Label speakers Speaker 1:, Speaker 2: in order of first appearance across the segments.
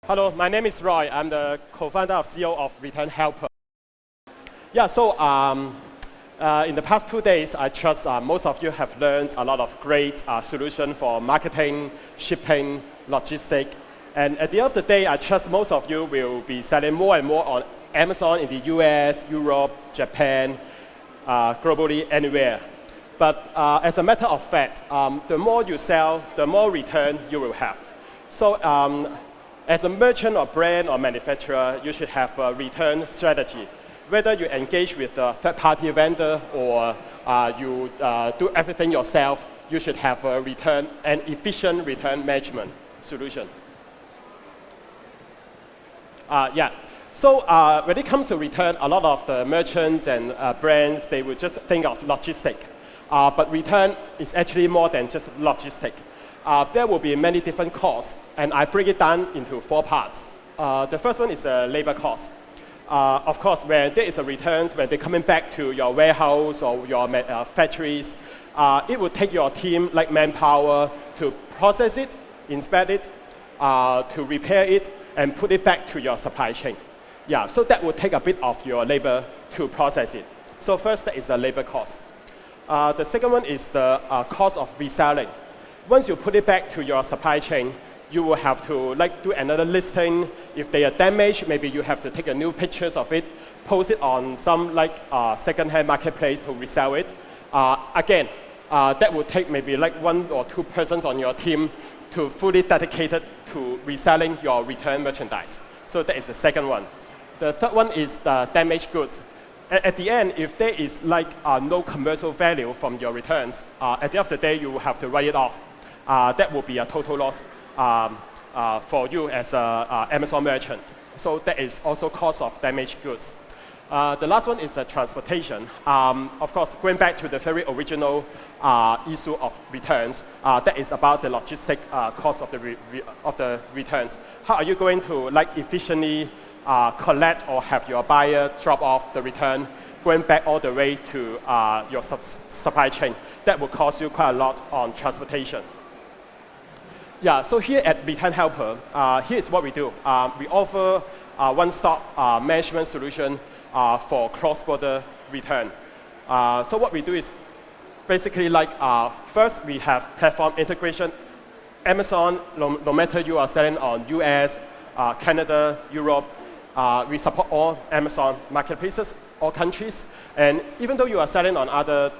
Speaker 1: Hello, my name is Roy. I'm the co-founder of CEO of ReturnHelper. Yeah, so in the past 2 days, I trust most of you have learned a lot of great solutions for marketing, shipping, logistics. And at the end of the day, I trust most of you will be selling more and more on Amazon in the US, Europe, Japan, globally, anywhere. But as a matter of fact, the more you sell, the more return you will have. So as a merchant or brand or manufacturer, you should have a return strategy. Whether you engage with a third-party vendor or you do everything yourself, you should have a return, an efficient return management solution. So when it comes to return, a lot of the merchants and brands, they would just think of logistics. But return is actually more than just logistics. There will be many different costs, and I break it down into 4 parts. The first one is the labor cost. Of course, when there is a return, when they're coming back to your warehouse or your factories, it will take your team, like manpower, to process it, inspect it, to repair it, and put it back to your supply chain. Yeah, so that will take a bit of your labor to process it. So first, that is the labor cost. The second one is the cost of reselling. Once you put it back to your supply chain, you will have to do another listing. If they are damaged, maybe you have to take a new pictures of it, post it on some second-hand marketplace to resell it. Again, that will take maybe 1 or 2 persons on your team to fully dedicated to reselling your return merchandise. So that is the second one. The third one is the damaged goods. At the end, if there is no commercial value from your returns, at the end of the day, you will have to write it off. That will be a total loss for you as an Amazon merchant. So that is also cost of damaged goods. The last one is the transportation. Of course, going back to the very original issue of returns, that is about the logistic cost of the returns. How are you going to efficiently collect or have your buyer drop off the return, going back all the way to your supply chain? That will cost you quite a lot on transportation. Yeah, so here at ReturnHelper, here's what we do. We offer one-stop management solution for cross-border return. So what we do is basically first we have platform integration. Amazon, no matter you are selling on US, Canada, Europe, we support all Amazon marketplaces, all countries. And even though you are selling on other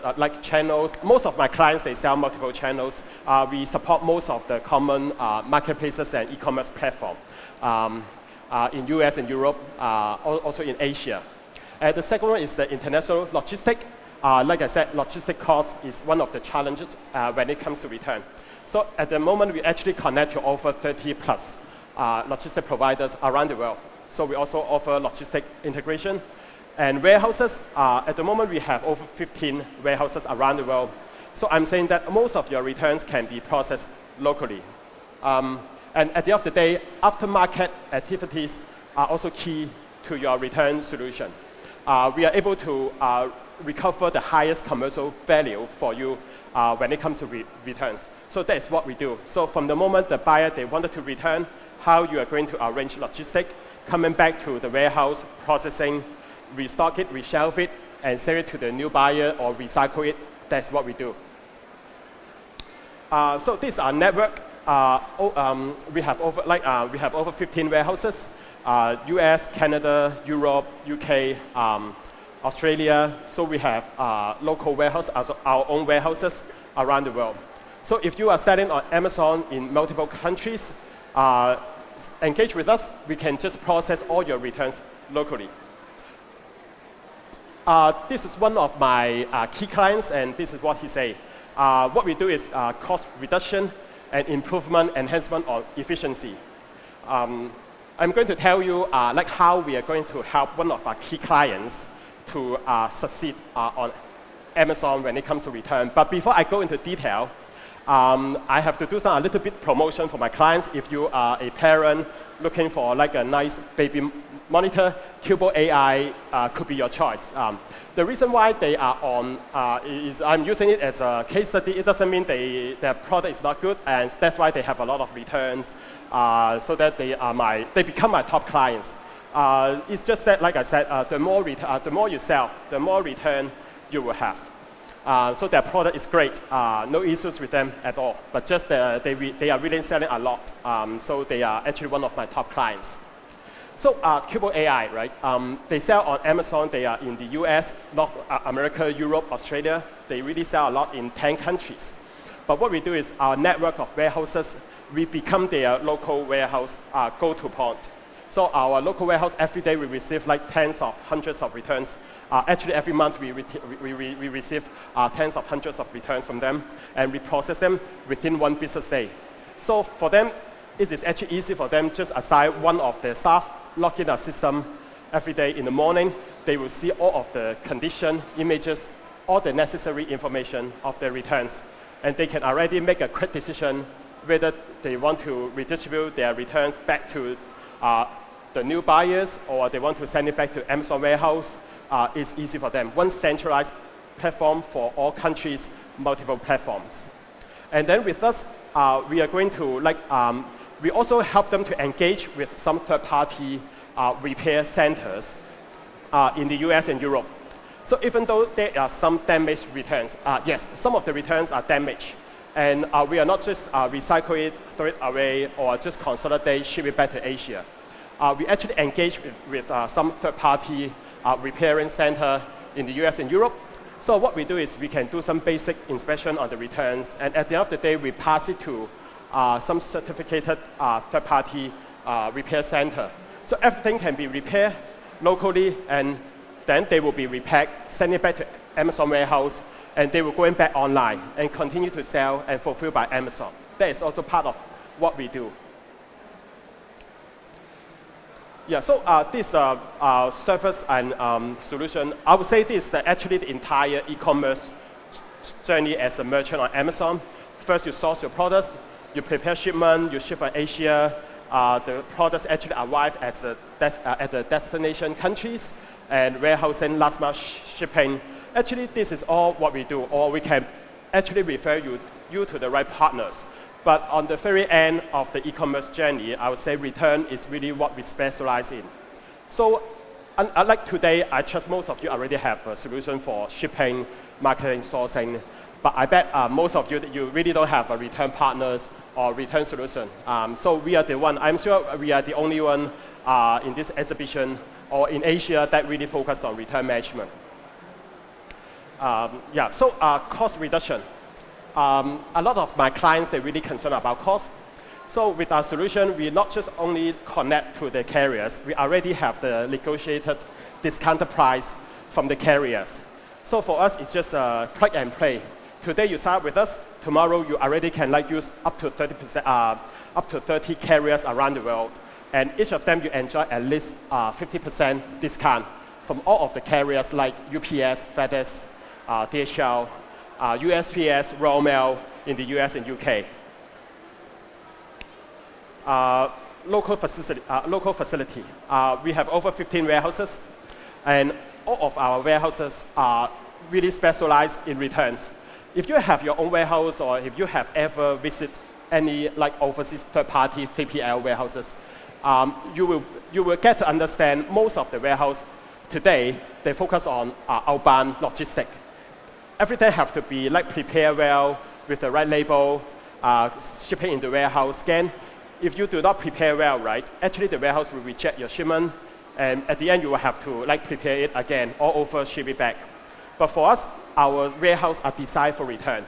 Speaker 1: channels, most of my clients, they sell multiple channels. We support most of the common marketplaces and e-commerce platform in US and Europe, also in Asia. And the second one is the international logistics. Like I said, logistic cost is one of the challenges when it comes to return. So at the moment, we actually connect to over 30 plus logistic providers around the world. So we also offer logistic integration. And warehouses, at the moment we have over 15 warehouses around the world. So I'm saying that most of your returns can be processed locally. And at the end of the day, aftermarket activities are also key to your return solution. We are able to recover the highest commercial value for you when it comes to returns. So that is what we do. So from the moment the buyer, they wanted to return, how you are going to arrange logistics, coming back to the warehouse, processing, restock it, reshelf it, and sell it to the new buyer or recycle it. That's what we do. So this is our network. We have over 15 warehouses, US, Canada, Europe, UK, Australia. So we have local warehouses, our own warehouses around the world. So if you are selling on Amazon in multiple countries, engage with us. We can just process all your returns locally. This is one of my key clients, and this is what he say. What we do is cost reduction and improvement, enhancement of efficiency. I'm going to tell you how we are going to help one of our key clients to succeed on Amazon when it comes to return. But before I go into detail, I have to do a little bit promotion for my clients. If you are a parent looking for like a nice baby monitor, Cubo AI could be your choice. The reason why they are on is I'm using it as a case study. It doesn't mean their product is not good, and that's why they have a lot of returns, so that they become my top clients. It's just that, like I said, the more you sell, the more return you will have. So their product is great, no issues with them at all. But just they are really selling a lot, so they are actually one of my top clients. So Cubo AI, right? They sell on Amazon. They are in the US, North America, Europe, Australia. They really sell a lot in 10 countries. But what we do is our network of warehouses, we become their local warehouse go-to point. So our local warehouse, every day we receive like tens of hundreds of returns. Actually, every month we receive tens of hundreds of returns from them, and we process them within 1 business day. So for them, it is actually easy for them just assign one of their staff, log in a system every day in the morning. They will see all of the condition, images, all the necessary information of their returns. And they can already make a quick decision whether they want to redistribute their returns back to the new buyers, or they want to send it back to Amazon warehouse. It's easy for them. One centralized platform for all countries, multiple platforms. And then with us, we are going to we also help them to engage with some third-party repair centers in the US and Europe. So even though there are some damaged returns, yes, some of the returns are damaged. And we are not just recycle it, throw it away, or just consolidate, ship it back to Asia. We actually engage with some third-party repairing center in the US and Europe. So what we do is we can do some basic inspection on the returns, and at the end of the day, we pass it to some certificated third-party repair center. So everything can be repaired locally, and then they will be repacked, send it back to Amazon warehouse, and they will go back online and continue to sell and fulfill by Amazon. That is also part of what we do. Yeah, so this service and solution, I would say this is actually the entire e-commerce journey as a merchant on Amazon. First, you source your products, you prepare shipment, you ship from Asia, the products actually arrive at the destination countries, and warehousing, last mile shipping. Actually, this is all what we do, or we can actually refer you to the right partners. But on the very end of the e-commerce journey, I would say return is really what we specialize in. So unlike today, I trust most of you already have a solution for shipping, marketing, sourcing. But I bet most of you really don't have a return partners or return solution. So we are the one, I'm sure we are the only one in this exhibition or in Asia that really focus on return management. So cost reduction. A lot of my clients, they're really concerned about cost. So with our solution, we not just only connect to the carriers, we already have the negotiated discounted price from the carriers. So for us, it's just plug and play. Today you start with us, tomorrow you already can use up to 30%, up to 30 carriers around the world. And each of them you enjoy at least 50% discount from all of the carriers like UPS, FedEx, DHL, USPS, Royal Mail in the US and UK. Local facility. We have over 15 warehouses, and all of our warehouses are really specialized in returns. If you have your own warehouse, or if you have ever visited any overseas third-party 3PL warehouses, you will get to understand most of the warehouse today, they focus on outbound logistics. Everything have to be prepared well with the right label, shipping in the warehouse scan. If you do not prepare well, right, actually the warehouse will reject your shipment, and at the end you will have to prepare it again, all over, ship it back. But for us, our warehouse are designed for return.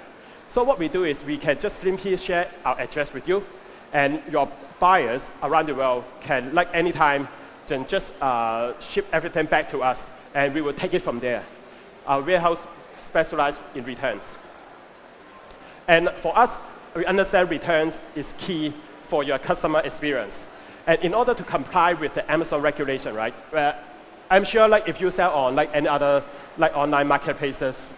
Speaker 1: So what we do is we can just simply share our address with you, and your buyers around the world can anytime then just ship everything back to us, and we will take it from there. Our warehouse specialized in returns. And for us, we understand returns is key for your customer experience. And in order to comply with the Amazon regulation, right, I'm sure if you sell on any other online marketplaces,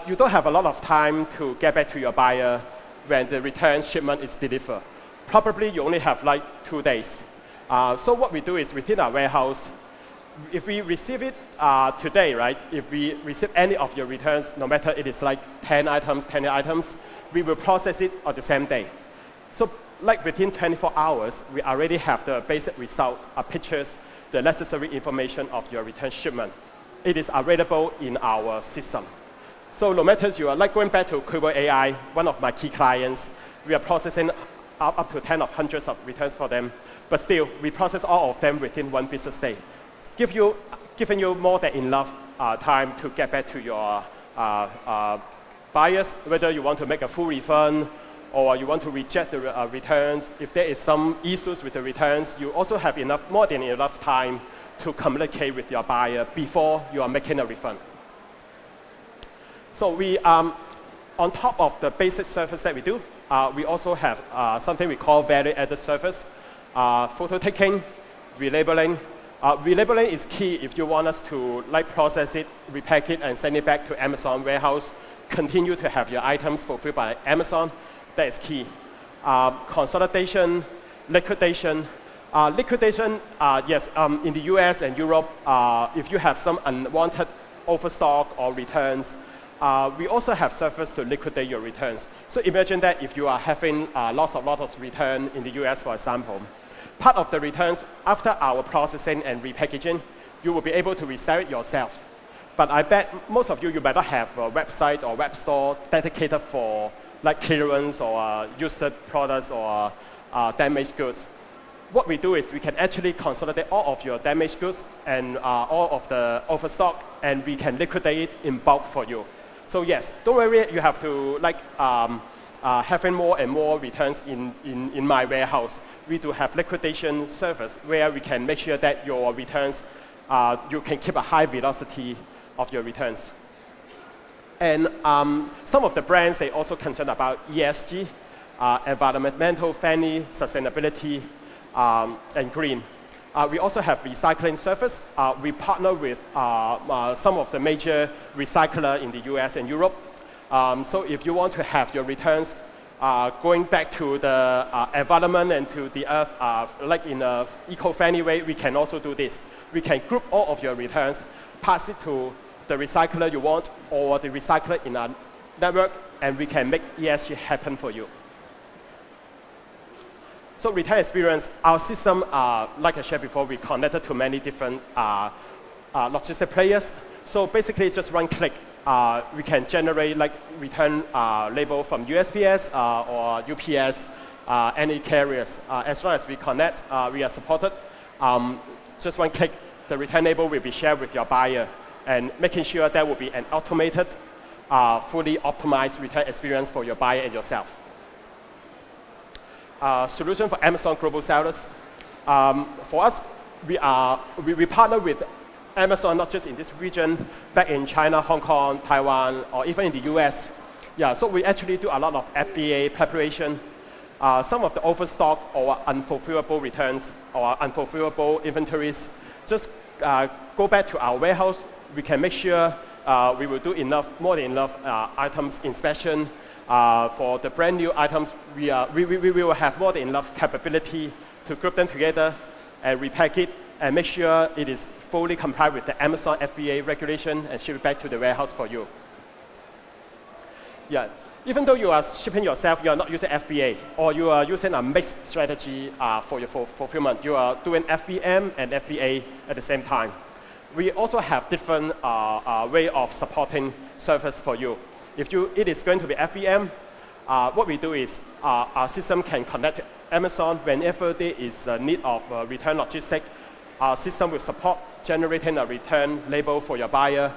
Speaker 1: you don't have a lot of time to get back to your buyer when the return shipment is delivered. Probably you only have like 2 days. So what we do is within our warehouse, if we receive it today, right? If we receive any of your returns, no matter it is like 10 items, 10 items, we will process it on the same day. So like within 24 hours, we already have the basic result, pictures, the necessary information of your return shipment. It is available in our system. So no matter you are like going back to Kubo AI, one of my key clients, we are processing up to 10 of hundreds of returns for them, but still, we process all of them within 1 business day. Giving you more than enough time to get back to your buyers, whether you want to make a full refund or you want to reject the returns. If there is some issues with the returns, you also have more than enough time to communicate with your buyer before you are making a refund. So we, on top of the basic service that we do, we also have something we call value-added service, photo taking, relabeling. Relabeling is key if you want us to like process it, repack it, and send it back to Amazon warehouse. Continue to have your items fulfilled by Amazon. That is key. Consolidation, liquidation. Yes, in the US and Europe, if you have some unwanted overstock or returns, we also have service to liquidate your returns. So imagine that if you are having lots of return in the US, for example, part of the returns after our processing and repackaging, you will be able to resell it yourself. But I bet most of you might not have a website or web store dedicated for like clearance or used products or damaged goods. What we do is we can actually consolidate all of your damaged goods and all of the overstock, and we can liquidate it in bulk for you. So yes, don't worry, you have to like having more and more returns in my warehouse. We do have liquidation service where we can make sure that your returns, you can keep a high velocity of your returns. And some of the brands, they also concerned about ESG, environmental friendly, sustainability, and green. We also have recycling service. We partner with some of the major recyclers in the US and Europe. So if you want to have your returns going back to the environment and to the earth, like in an eco-friendly way, we can also do this. We can group all of your returns, pass it to the recycler you want or the recycler in our network, and we can make ESG happen for you. So return experience, our system, like I shared before, we connected to many different logistic players. So basically, just one click, we can generate like return label from USPS or UPS, any carriers. As long as we connect, we are supported. Just one click, the return label will be shared with your buyer, and making sure there will be an automated, fully optimized return experience for your buyer and yourself. Solution for Amazon global sellers. For us, we partner with Amazon not just in this region, but in China, Hong Kong, Taiwan, or even in the US. Yeah, so we actually do a lot of FBA preparation. Some of the overstock or unfulfillable returns or unfulfillable inventories, just go back to our warehouse. We can make sure we will do more than enough items inspection. For the brand new items, we will have more than enough capability to group them together and repack it and make sure it is fully compliant with the Amazon FBA regulation and ship it back to the warehouse for you. Yeah, even though you are shipping yourself, you are not using FBA, or you are using a mixed strategy for your fulfillment. You are doing FBM and FBA at the same time. We also have different way of supporting service for you. If it is going to be FBM, what we do is our system can connect to Amazon whenever there is a need of return logistics. Our system will support generating a return label for your buyer.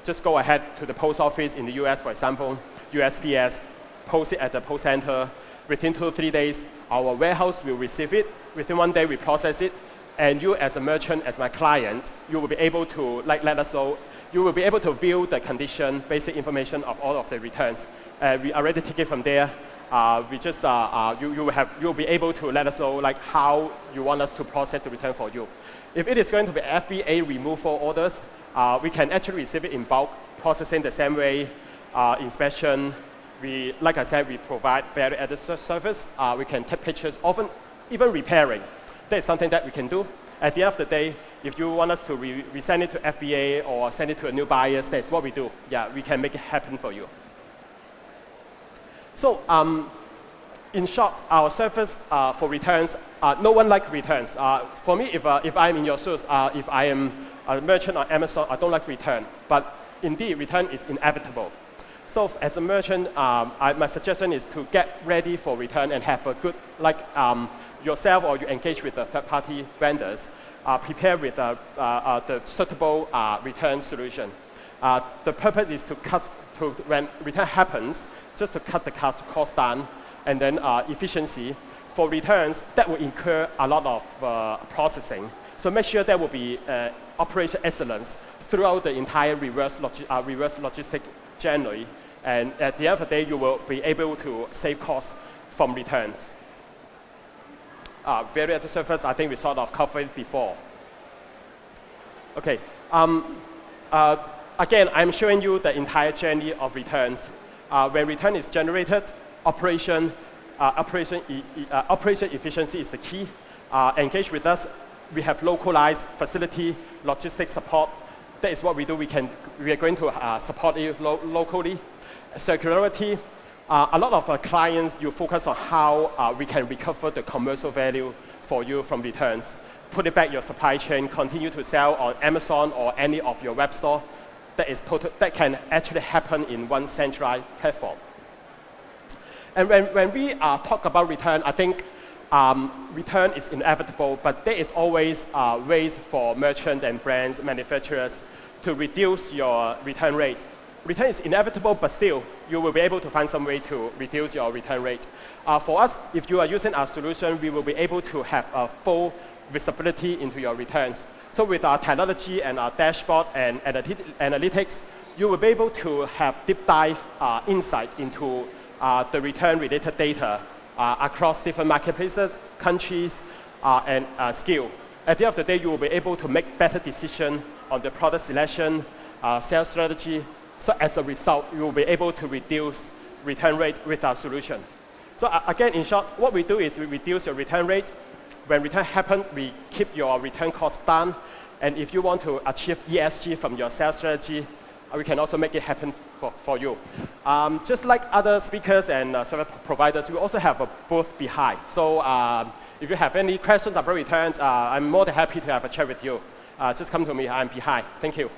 Speaker 1: Just go ahead to the post office in the US, for example, USPS, post it at the post center. Within 2 to 3 days, our warehouse will receive it. Within 1 day, we process it. And you as a merchant, as my client, you will be able to let us know. You will be able to view the condition, basic information of all of the returns. We already take it from there. We just, you'll be able to let us know like how you want us to process the return for you. If it is going to be FBA removal orders, we can actually receive it in bulk, processing the same way, inspection, like I said, we provide value-added service. We can take pictures, often even repairing. That is something that we can do. At the end of the day, if you want us to resend it to FBA or send it to a new buyer, that's what we do. Yeah, we can make it happen for you. So in short, our service for returns, no one likes returns. For me, if I'm in your shoes, if I am a merchant on Amazon, I don't like return. But indeed, return is inevitable. So as a merchant, my suggestion is to get ready for return and have a good, yourself or you engage with the third-party vendors, prepare with the suitable return solution. The purpose is when return happens, just to cut the cost down, and then efficiency. For returns, that will incur a lot of processing. So make sure there will be operation excellence throughout the entire reverse logistic generally. And at the end of the day, you will be able to save costs from returns. Value-added service, I think we sort of covered before. Okay. Again, I'm showing you the entire journey of returns. When return is generated, operation efficiency is the key. Engage with us. We have localized facility, logistics support. That is what we do. We are going to support you locally. Circularity. A lot of our clients, you focus on how we can recover the commercial value for you from returns. Put it back in your supply chain, continue to sell on Amazon or any of your web store. That can actually happen in one centralized platform. And when we talk about return, I think return is inevitable, but there is always ways for merchants and brands, manufacturers to reduce your return rate. Return is inevitable, but still, you will be able to find some way to reduce your return rate. For us, if you are using our solution, we will be able to have a full visibility into your returns. So with our technology and our dashboard and analytics, you will be able to have deep dive insight into the return-related data across different marketplaces, countries, and skill. At the end of the day, you will be able to make better decisions on the product selection, sales strategy. So as a result, you will be able to reduce return rate with our solution. So again, in short, what we do is we reduce your return rate. When return happens, we keep your return costs down. And if you want to achieve ESG from your sales strategy, we can also make it happen for you. Just like other speakers and service providers, we also have a booth behind. So if you have any questions about returns, I'm more than happy to have a chat with you. Just come to me, I'm behind. Thank you.